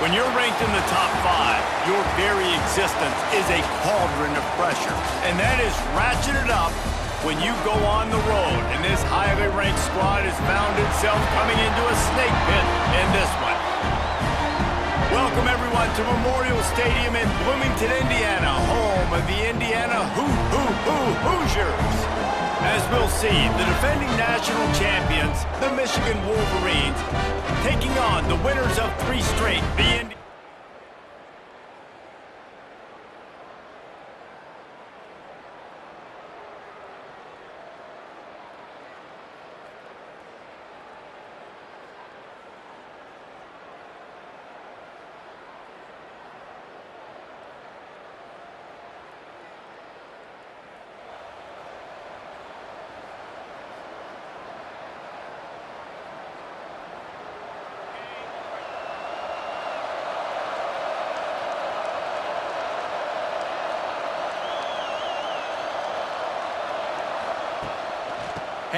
When you're ranked in the top 5, your very existence is a cauldron of pressure. And that is ratcheted up when you go on the road. And this highly ranked squad has found itself coming into a snake pit in this one. Welcome, everyone, to Memorial Stadium in Bloomington, Indiana, home of the Indiana Hoosiers. As we'll see, the defending national champions, the Michigan Wolverines, taking on the winners of 3 straight, the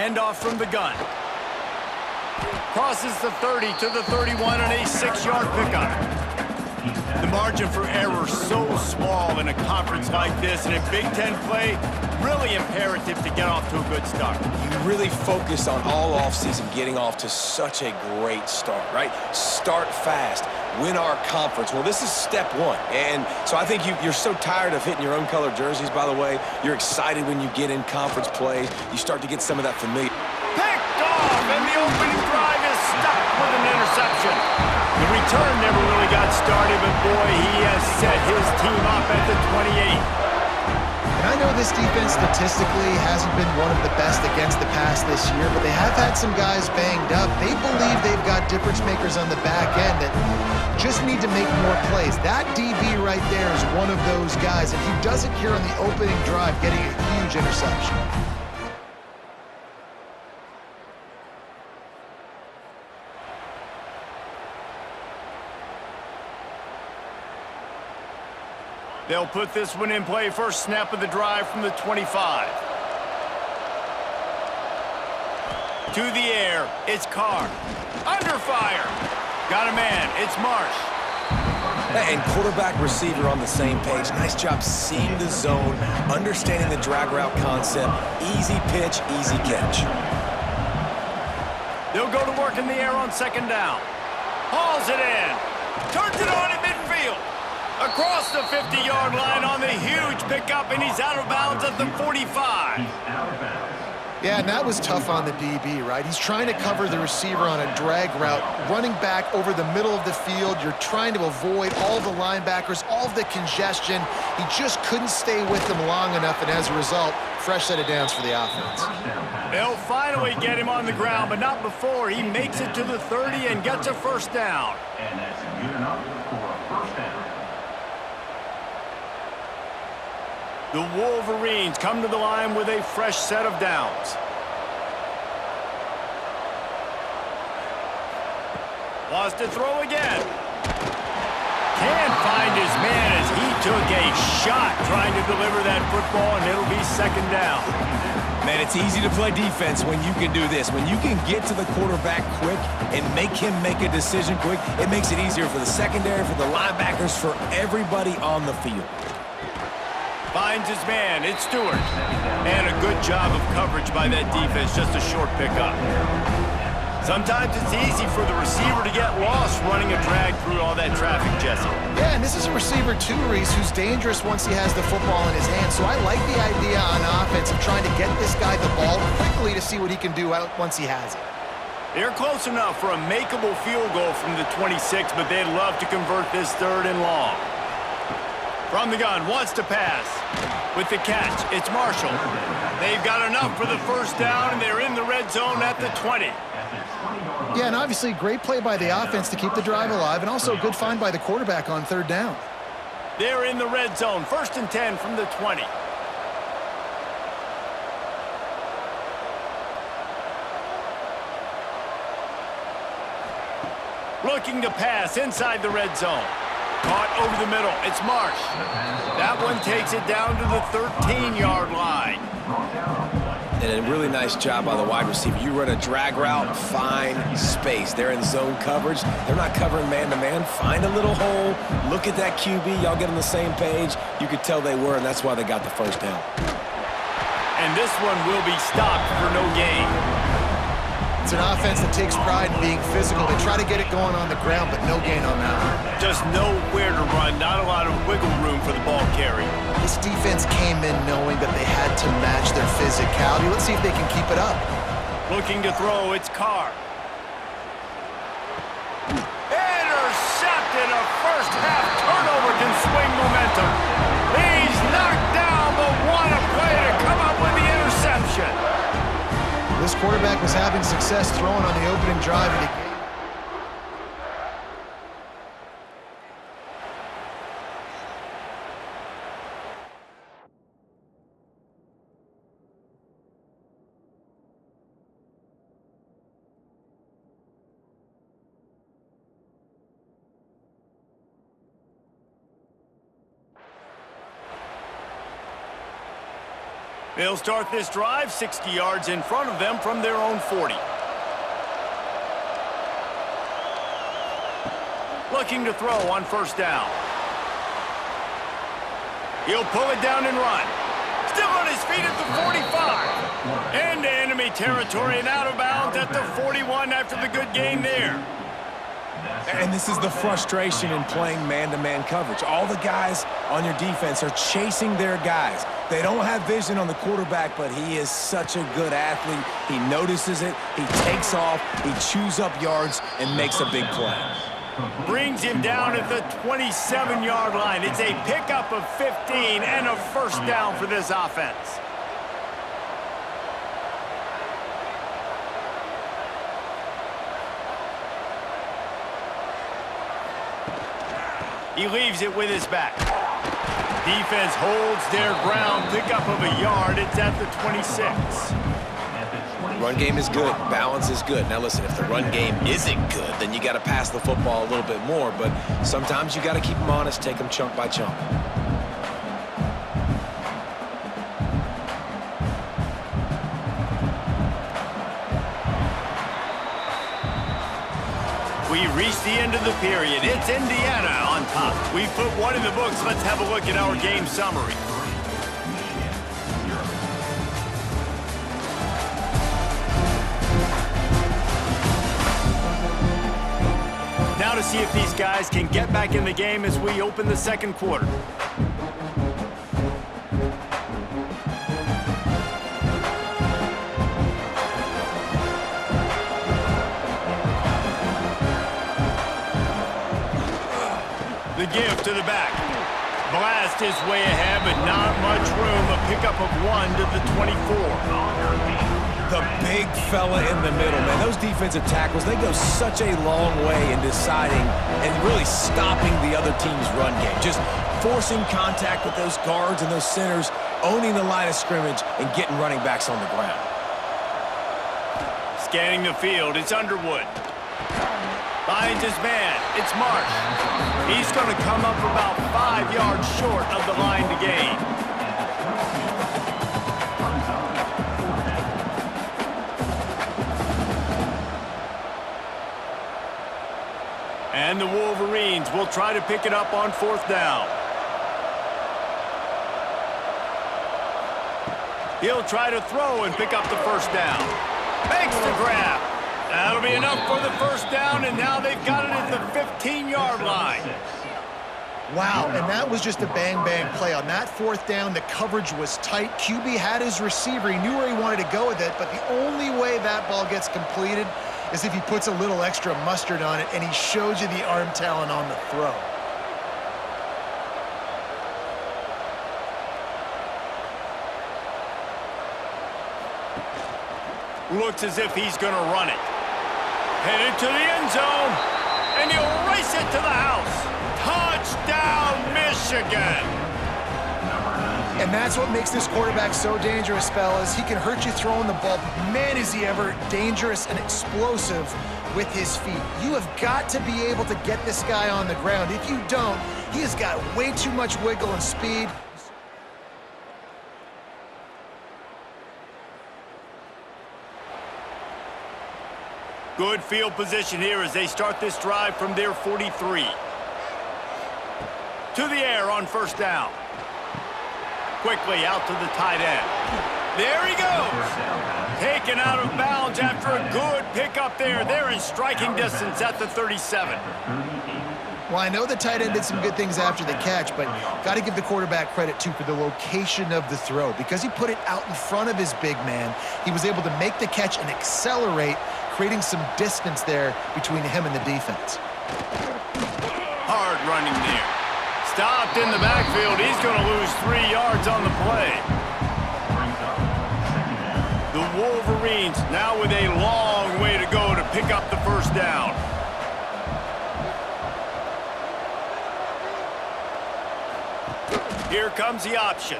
handoff from the gun. Crosses the 30 to the 31 on a 6-yard pickup. The margin for error so small in a conference like this, and in Big Ten play, really imperative to get off to a good start. You really focus on all offseason getting off to such a great start, right? Start fast, win our conference. Well, this is step 1. And so I think you're so tired of hitting your own color jerseys, by the way. You're excited when you get in conference play. You start to get some of that familiar. Picked off, and the opening drive is stuck with an interception. The return never really got started, but boy, he has set his team up at the 28. And I know this defense statistically hasn't been one of the best against the pass this year, but they have had some guys banged up. They believe they've got difference makers on the back end that just need to make more plays. That DB right there is one of those guys, and he does it here on the opening drive, getting a huge interception. They'll put this one in play. First snap of the drive from the 25. To the air, it's Carr. Under fire. Got a man, it's Marsh. And quarterback receiver on the same page. Nice job seeing the zone, understanding the drag route concept. Easy pitch, easy catch. They'll go to work in the air on 2nd down. Hauls it in. Turns it on at midfield. Across the 50-yard line on the huge pickup, and he's out of bounds at the 45. Yeah, and that was tough on the DB, right? He's trying to cover the receiver on a drag route, running back over the middle of the field. You're trying to avoid all the linebackers, all of the congestion. He just couldn't stay with them long enough, and as a result, fresh set of downs for the offense. They'll finally get him on the ground, but not before he makes it to the 30 and gets a first down. And that's good enough for a first down. The Wolverines come to the line with a fresh set of downs. Wants to throw again. Can't find his man as he took a shot trying to deliver that football, and it'll be 2nd down. Man, it's easy to play defense when you can do this. When you can get to the quarterback quick and make him make a decision quick, it makes it easier for the secondary, for the linebackers, for everybody on the field. Finds his man, it's Stewart. And a good job of coverage by that defense, just a short pickup. Sometimes it's easy for the receiver to get lost running a drag through all that traffic, Jesse. Yeah, and this is a receiver too, Reese, who's dangerous once he has the football in his hand. So I like the idea on offense of trying to get this guy the ball quickly to see what he can do out once he has it. They're close enough for a makeable field goal from the 26, but they'd love to convert this 3rd and long. From the gun, wants to pass. With the catch, it's Marshall. They've got enough for the first down, and they're in the red zone at the 20. Yeah, and obviously great play by the offense to keep the drive alive, and also a good find by the quarterback on 3rd down. They're in the red zone, 1st and 10 from the 20. Looking to pass inside the red zone. Caught over the middle. It's Marsh. That one takes it down to the 13-yard line. And a really nice job by the wide receiver. You run a drag route, find space. They're in zone coverage. They're not covering man-to-man. Find a little hole. Look at that QB. Y'all get on the same page. You could tell they were, and that's why they got the first down. And this one will be stopped for no gain. It's an offense that takes pride in being physical. They try to get it going on the ground, but no gain on that one. Just nowhere to run, not a lot of wiggle room for the ball carry. This defense came in knowing that they had to match their physicality. Let's see if they can keep it up. Looking to throw, it's Carr. Intercepted. A first half turnover can swing momentum. He's knocked down, but what a play to come up with the interception. This quarterback was having success throwing on the opening drive of the game. They'll start this drive 60 yards in front of them from their own 40. Looking to throw on first down. He'll pull it down and run. Still on his feet at the 45. Into enemy territory and out of bounds at the 41 after the good gain there. And this is the frustration in playing man-to-man coverage. All the guys on your defense are chasing their guys. They don't have vision on the quarterback, but he is such a good athlete. He notices it, he takes off, he chews up yards, and makes a big play. Brings him down at the 27-yard line. It's a pickup of 15 and a first down for this offense. He leaves it with his back. Defense holds their ground. Pickup of a yard. It's at the 26. Run game is good. Balance is good. Now listen, if the run game isn't good, then you got to pass the football a little bit more. But sometimes you got to keep them honest, take them chunk by chunk. We reached the end of the period. It's Indiana on top. We've put one in the books. Let's have a look at our game summary. Now to see if these guys can get back in the game as we open the second quarter. The give to the back. Blast is way ahead, but not much room. A pickup of 1 to the 24. The big fella in the middle, man. Those defensive tackles, they go such a long way in deciding and really stopping the other team's run game. Just forcing contact with those guards and those centers, owning the line of scrimmage, and getting running backs on the ground. Scanning the field, it's Underwood. Finds his man, it's Marsh. He's going to come up about 5 yards short of the line to gain. And the Wolverines will try to pick it up on fourth down. He'll try to throw and pick up the first down. Makes the grab. That'll be enough for the first down, and now they've got it at the 15-yard line. Wow, and that was just a bang-bang play. On that fourth down, the coverage was tight. QB had his receiver. He knew where he wanted to go with it, but the only way that ball gets completed is if he puts a little extra mustard on it, and he shows you the arm talent on the throw. Looks as if he's going to run it. Headed to the end zone, and he'll race it to the house. Touchdown, Michigan! And that's what makes this quarterback so dangerous, fellas. He can hurt you throwing the ball, but man, is he ever dangerous and explosive with his feet. You have got to be able to get this guy on the ground. If you don't, he has got way too much wiggle and speed. Good field position here as they start this drive from their 43. To the air on first down. Quickly out to the tight end. There he goes. Taken out of bounds after a good pickup there. They're in striking distance at the 37. Well, I know the tight end did some good things after the catch, but got to give the quarterback credit, too, for the location of the throw. Because he put it out in front of his big man, he was able to make the catch and accelerate, creating some distance there between him and the defense. Hard running there. Stopped in the backfield. He's going to lose 3 yards on the play. The Wolverines now with a long way to go to pick up the first down. Here comes the option.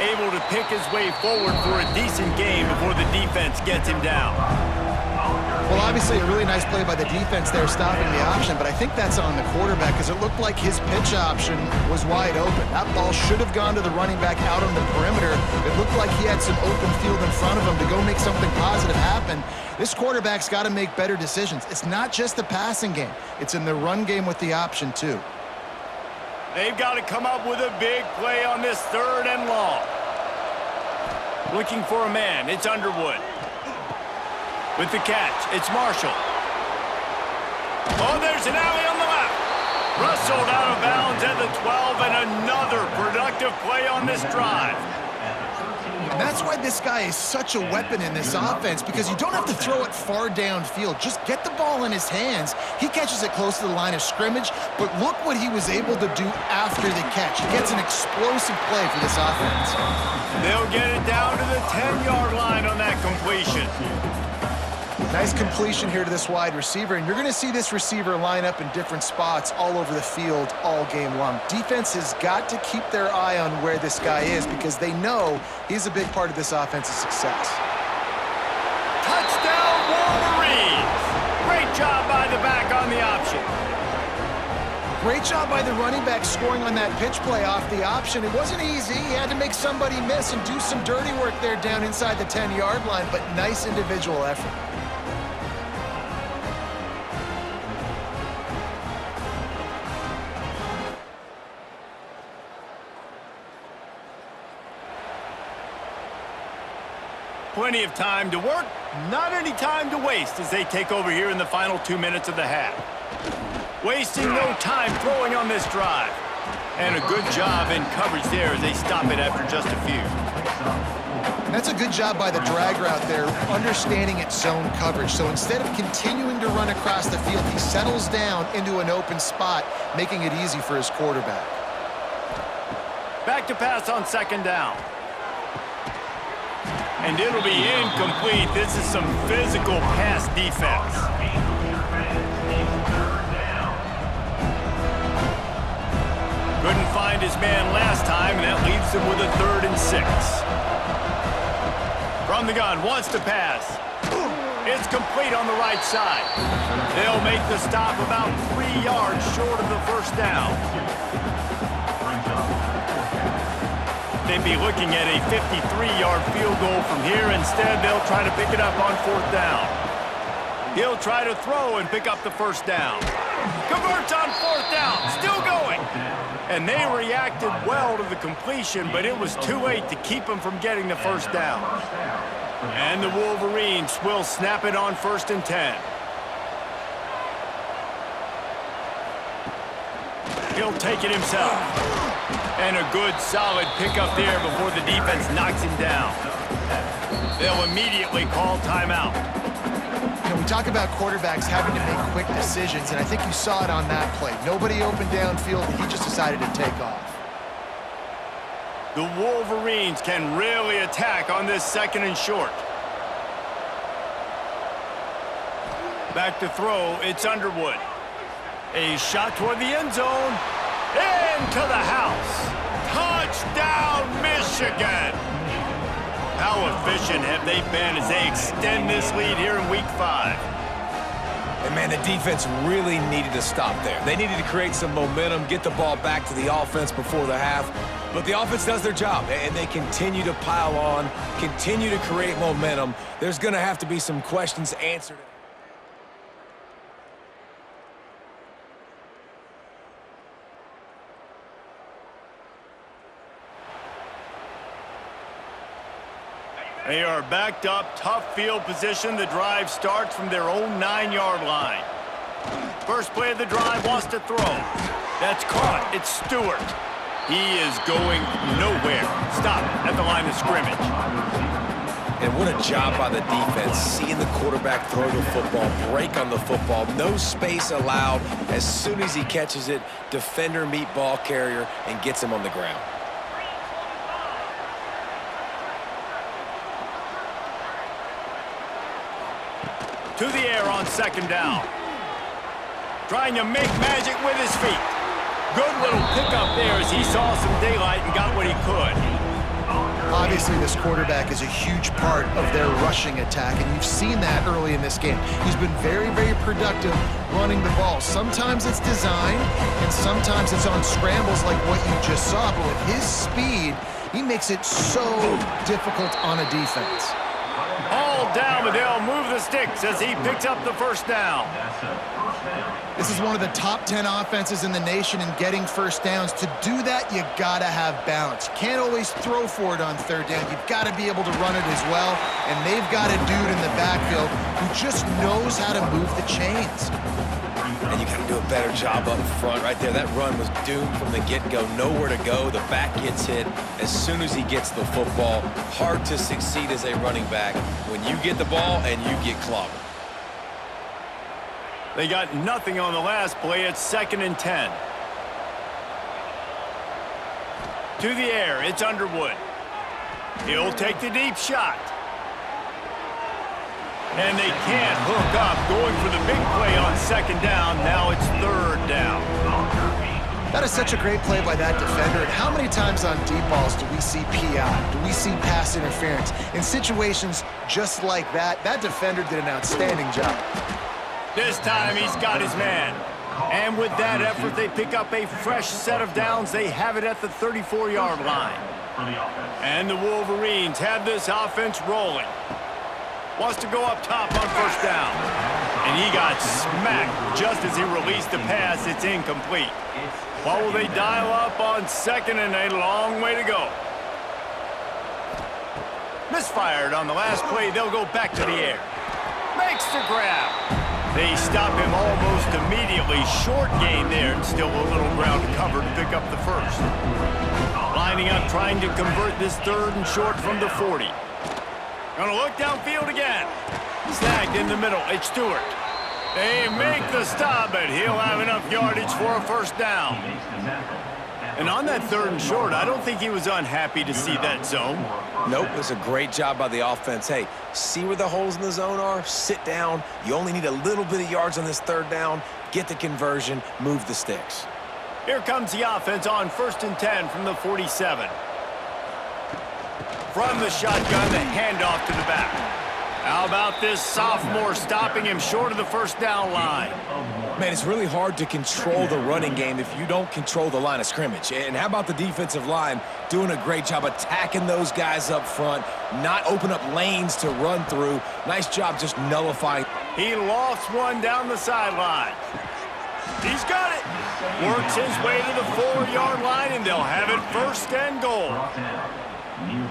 Able to pick his way forward for a decent game before the defense gets him down. Well, obviously, a really nice play by the defense there, stopping the option, but I think that's on the quarterback because it looked like his pitch option was wide open. That ball should have gone to the running back out on the perimeter. It looked like he had some open field in front of him to go make something positive happen. This quarterback's got to make better decisions. It's not just the passing game. It's in the run game with the option, too. They've got to come up with a big play on this 3rd and long. Looking for a man. It's Underwood. With the catch, it's Marshall. Oh, there's an alley on the left. Rustled out of bounds at the 12, and another productive play on this drive. And that's why this guy is such a weapon in this offense, because you don't have to throw it far downfield. Just get the ball in his hands. He catches it close to the line of scrimmage, but look what he was able to do after the catch. He gets an explosive play for this offense. They'll get it down to the 10-yard line on that completion. Nice completion here to this wide receiver, and you're going to see this receiver line up in different spots all over the field all game long. Defense has got to keep their eye on where this guy is because they know he's a big part of this offense's success. Touchdown, Wolverines! Great job by the back on the option. Great job by the running back scoring on that pitch play off the option. It wasn't easy. He had to make somebody miss and do some dirty work there down inside the 10-yard line, but nice individual effort. Plenty of time to work, not any time to waste as they take over here in the final 2 minutes of the half. Wasting no time throwing on this drive. And a good job in coverage there as they stop it after just a few. That's a good job by the drag route there, understanding its zone coverage. So instead of continuing to run across the field, he settles down into an open spot, making it easy for his quarterback. Back to pass on 2nd down. And it'll be incomplete. This is some physical pass defense. Couldn't find his man last time, and that leaves him with a 3rd and 6. From the gun, wants to pass. It's complete on the right side. They'll make the stop about 3 yards short of the first down. They'd be looking at a 53-yard field goal from here. Instead, they'll try to pick it up on 4th down. He'll try to throw and pick up the first down. Converts on 4th down, still going. And they reacted well to the completion, but it was too late to keep them from getting the first down. And the Wolverines will snap it on 1st and 10. He'll take it himself. And a good, solid pickup there before the defense knocks him down. They'll immediately call timeout. You know, we talk about quarterbacks having to make quick decisions, and I think you saw it on that play. Nobody opened downfield, and he just decided to take off. The Wolverines can really attack on this 2nd and short. Back to throw, it's Underwood. A shot toward the end zone. Into the house. Touchdown, Michigan. How efficient have they been as they extend this lead here in Week 5? And, man, the defense really needed to stop there. They needed to create some momentum, get the ball back to the offense before the half. But the offense does their job, and they continue to pile on, continue to create momentum. There's going to have to be some questions answered. They are backed up, tough field position. The drive starts from their own 9-yard line. First play of the drive wants to throw. That's caught. It's Stewart. He is going nowhere. Stop at the line of scrimmage. And what a job by the defense, seeing the quarterback throw the football, break on the football, no space allowed. As soon as he catches it, defender meet ball carrier and gets him on the ground. To the air on second down. Trying to make magic with his feet. Good little pickup there as he saw some daylight and got what he could. Obviously, this quarterback is a huge part of their rushing attack, and you've seen that early in this game. He's been very, very productive running the ball. Sometimes it's designed, and sometimes it's on scrambles like what you just saw, but with his speed, he makes it so difficult on a defense. All down, but they'll move the sticks as he picks up the first down. This is one of the top 10 offenses in the nation in getting first downs. To do that, you gotta have balance. You can't always throw for it on third down. You've got to be able to run it as well, and they've got a dude in the backfield who just knows how to move the chains. And you got to do a better job up front right there. That run was doomed from the get-go. Nowhere to go. The back gets hit as soon as he gets the football. Hard to succeed as a running back when you get the ball and you get clobbered. They got nothing on the last play. It's 2nd and 10. To the air, it's Underwood. He'll take the deep shot. And they can't hook up, going for the big play on second down. Now it's 3rd down. That is such a great play by that defender. And how many times on deep balls do we see PI? Do we see pass interference? In situations just like that, that defender did an outstanding job. This time he's got his man. And with that effort, they pick up a fresh set of downs. They have it at the 34-yard line. And the Wolverines have this offense rolling. Wants to go up top on first down. And he got smacked just as he released the pass. It's incomplete. What will they dial up on 2nd and a long way to go? Misfired on the last play. They'll go back to the air. Makes the grab. They stop him almost immediately. Short gain there, and still a little ground covered to pick up the first. Lining up, trying to convert this 3rd and short from the 40. Gonna look downfield again. Snagged in the middle. It's Stewart. They make the stop, but he'll have enough yardage for a first down. And on that 3rd and short, I don't think he was unhappy to see that zone. Nope, it was a great job by the offense. Hey, see where the holes in the zone are? Sit down. You only need a little bit of yards on this 3rd down. Get the conversion. Move the sticks. Here comes the offense on 1st and 10 from the 47. From the shotgun, the handoff to the back. How about this sophomore stopping him short of the first down line? Man, it's really hard to control the running game if you don't control the line of scrimmage. And how about the defensive line doing a great job attacking those guys up front, not open up lanes to run through. Nice job just nullifying. He lofts one down the sideline. He's got it. Works his way to the 4-yard line, and they'll have it 1st and goal.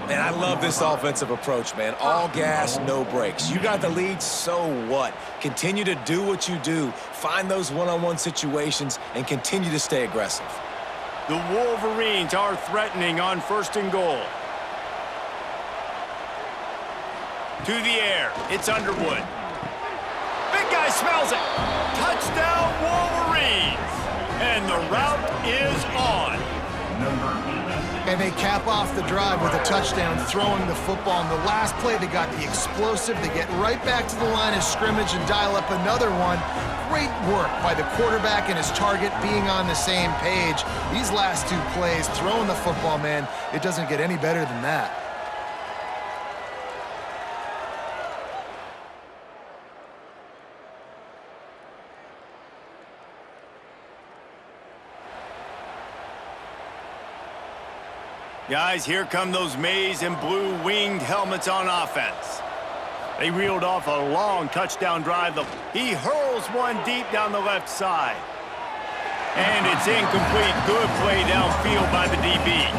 And I love this offensive approach, man. All gas, no brakes. You got the lead, so what? Continue to do what you do. Find those one-on-one situations and continue to stay aggressive. The Wolverines are threatening on 1st and goal. To the air, it's Underwood. Big guy smells it. Touchdown, Wolverines. And the route is on. And they cap off the drive with a touchdown, throwing the football. On the last play, they got the explosive. They get right back to the line of scrimmage and dial up another one. Great work by the quarterback and his target being on the same page. These last 2 plays, throwing the football, man, it doesn't get any better than that. Guys, here come those maize and blue winged helmets on offense. They reeled off a long touchdown drive. He hurls one deep down the left side. And it's incomplete. Good play downfield by the DB.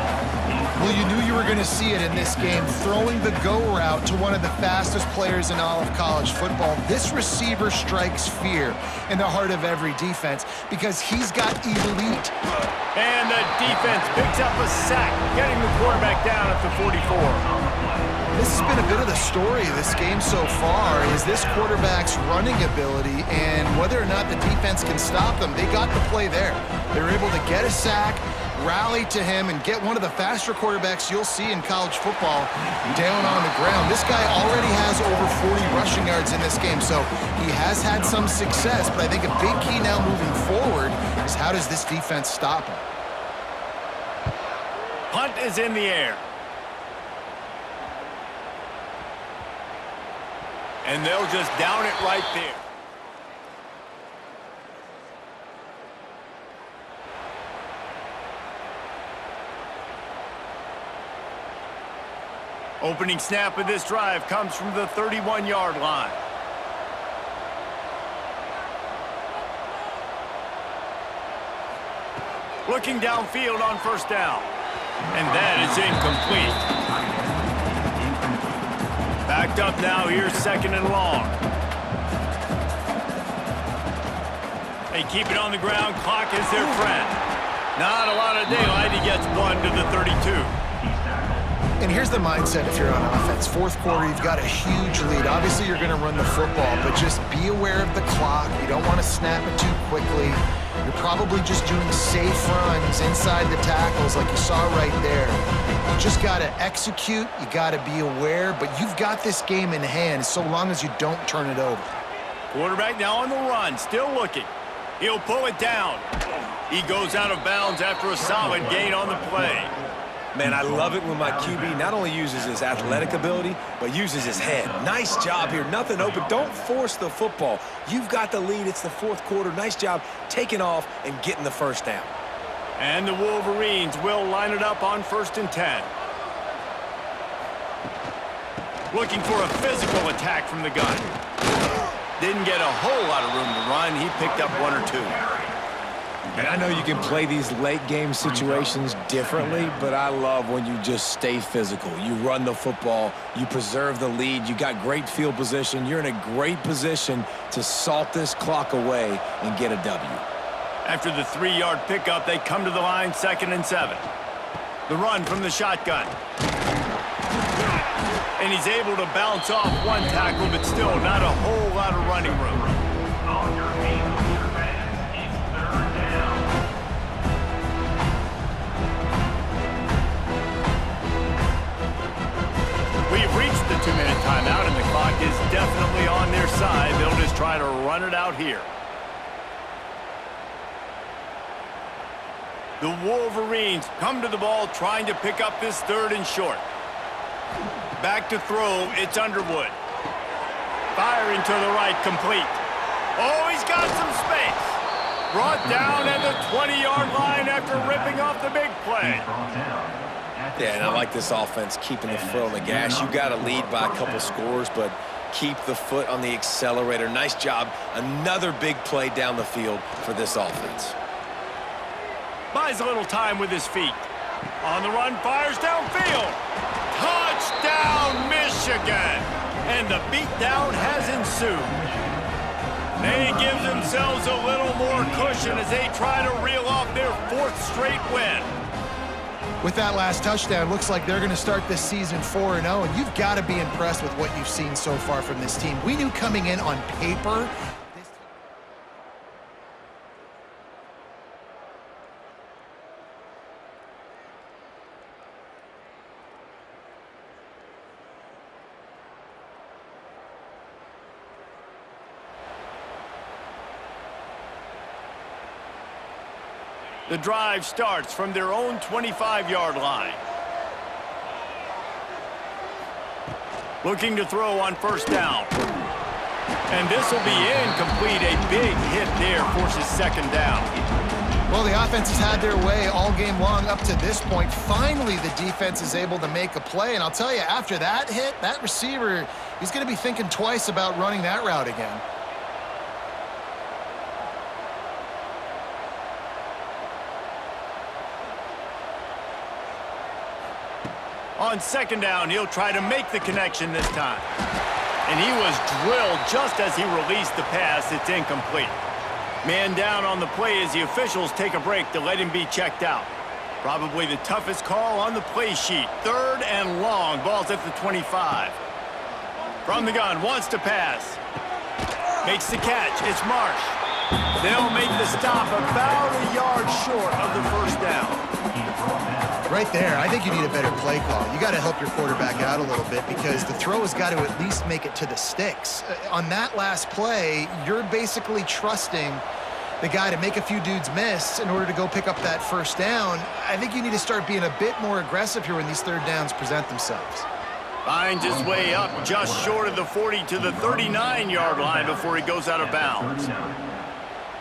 Well, you knew you were going to see it in this game, throwing the go route to one of the fastest players in all of college football. This receiver strikes fear in the heart of every defense because he's got elite. And the defense picks up a sack, getting the quarterback down at the 44. This has been a bit of the story of this game so far, is this quarterback's running ability and whether or not the defense can stop them. They got the play there. They were able to get a sack, rally to him, and get one of the faster quarterbacks you'll see in college football down on the ground. This guy already has over 40 rushing yards in this game, so he has had some success, but I think a big key now moving forward is how does this defense stop him? Punt is in the air. And they'll just down it right there. Opening snap of this drive comes from the 31-yard line. Looking downfield on first down. And that is incomplete. Backed up now, here's second and long. They keep it on the ground, clock is their friend. Not a lot of daylight, he gets one to the 32. And here's the mindset if you're on offense. Fourth quarter, you've got a huge lead. Obviously, you're going to run the football, but just be aware of the clock. You don't want to snap it too quickly. You're probably just doing safe runs inside the tackles like you saw right there. You just got to execute. You got to be aware, but you've got this game in hand so long as you don't turn it over. Quarterback now on the run, still looking. He'll pull it down. He goes out of bounds after a solid gain on the play. Man, I love it when my QB not only uses his athletic ability, but uses his head. Nice job here. Nothing open. Don't force the football. You've got the lead. It's the fourth quarter. Nice job taking off and getting the first down. And the Wolverines will line it up on 1st and 10. Looking for a physical attack from the gun. Didn't get a whole lot of room to run. He picked up one or two. And I know you can play these late-game situations differently, but I love when you just stay physical. You run the football, you preserve the lead, you got great field position. You're in a great position to salt this clock away and get a W. After the 3-yard pickup, they come to the line, 2nd and 7. The run from the shotgun. And he's able to bounce off one tackle, but still not a whole lot of running room. On your feet, your fans, it's 3rd down. We've reached the 2-minute timeout, and the clock is definitely on their side. They'll just try to run it out here. The Wolverines come to the ball trying to pick up this 3rd and short. Back to throw, it's Underwood. Firing to the right, complete. Oh, he's got some space. Brought down at the 20-yard line after ripping off the big play. Yeah, and I like this offense keeping the foot on the gas. You got to lead by a couple scores, but keep the foot on the accelerator. Nice job. Another big play down the field for this offense. Buys a little time with his feet. On the run, fires downfield. Touchdown, Michigan! And the beatdown has ensued. They give themselves a little more cushion as they try to reel off their 4th straight win. With that last touchdown, looks like they're going to start this season 4-0, and you've got to be impressed with what you've seen so far from this team. We knew coming in on paper, the drive starts from their own 25-yard line. Looking to throw on 1st down. And this will be incomplete. A big hit there forces 2nd down. Well, the offense has had their way all game long up to this point. Finally, the defense is able to make a play. And I'll tell you, after that hit, that receiver, he's going to be thinking twice about running that route again. On second down, he'll try to make the connection this time. And he was drilled just as he released the pass. It's incomplete. Man down on the play as the officials take a break to let him be checked out. Probably the toughest call on the play sheet. 3rd and long. Ball's at the 25. From the gun, wants to pass. Makes the catch. It's Marsh. They'll make the stop about a yard short of the first down. Right there, I think you need a better play call. You got to help your quarterback out a little bit because the throw has got to at least make it to the sticks. On that last play, you're basically trusting the guy to make a few dudes miss in order to go pick up that first down. I think you need to start being a bit more aggressive here when these third downs present themselves. Finds his way up just short of the 40 to the 39-yard line before he goes out of bounds.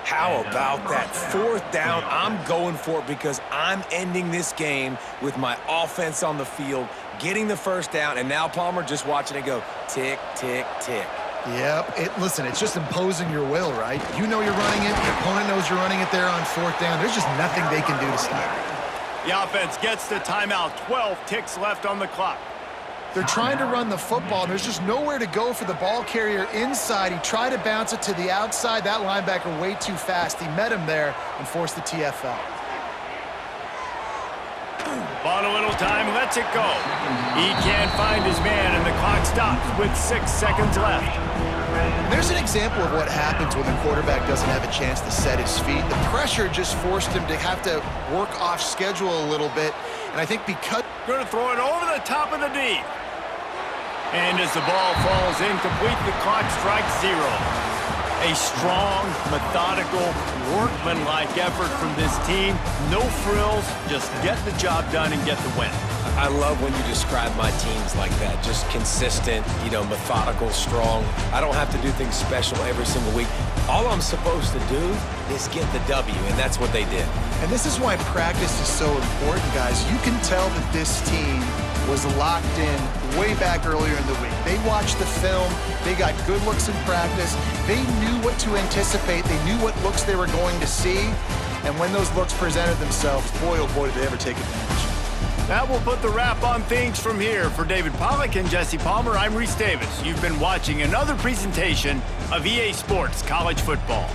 How about that? 4th down, I'm going for it because I'm ending this game with my offense on the field, getting the first down, and now Palmer just watching it go tick, tick, tick. Yep. Listen, it's just imposing your will, right? You know you're running it. Your opponent knows you're running it there on 4th down. There's just nothing they can do to stop it. The offense gets the timeout. 12 ticks left on the clock. They're trying to run the football. There's just nowhere to go for the ball carrier inside. He tried to bounce it to the outside. That linebacker way too fast. He met him there and forced the TFL. Bought a little time, lets it go. He can't find his man, and the clock stops with 6 seconds left. There's an example of what happens when the quarterback doesn't have a chance to set his feet. The pressure just forced him to have to work off schedule a little bit. And I think because... Going to throw it over the top of the D. And as the ball falls incomplete, the clock strikes 0. A strong, methodical, workmanlike effort from this team. No frills, just get the job done and get the win. I love when you describe my teams like that. Just consistent, methodical, strong. I don't have to do things special every single week. All I'm supposed to do is get the W, and that's what they did. And this is why practice is so important, guys. You can tell that this team was locked in way back earlier in the week. They watched the film. They got good looks in practice. They knew what to anticipate. They knew what looks they were going to see. And when those looks presented themselves, boy, oh boy, did they ever take advantage. That will put the wrap on things from here. For David Pollack and Jesse Palmer, I'm Reese Davis. You've been watching another presentation of EA Sports College Football.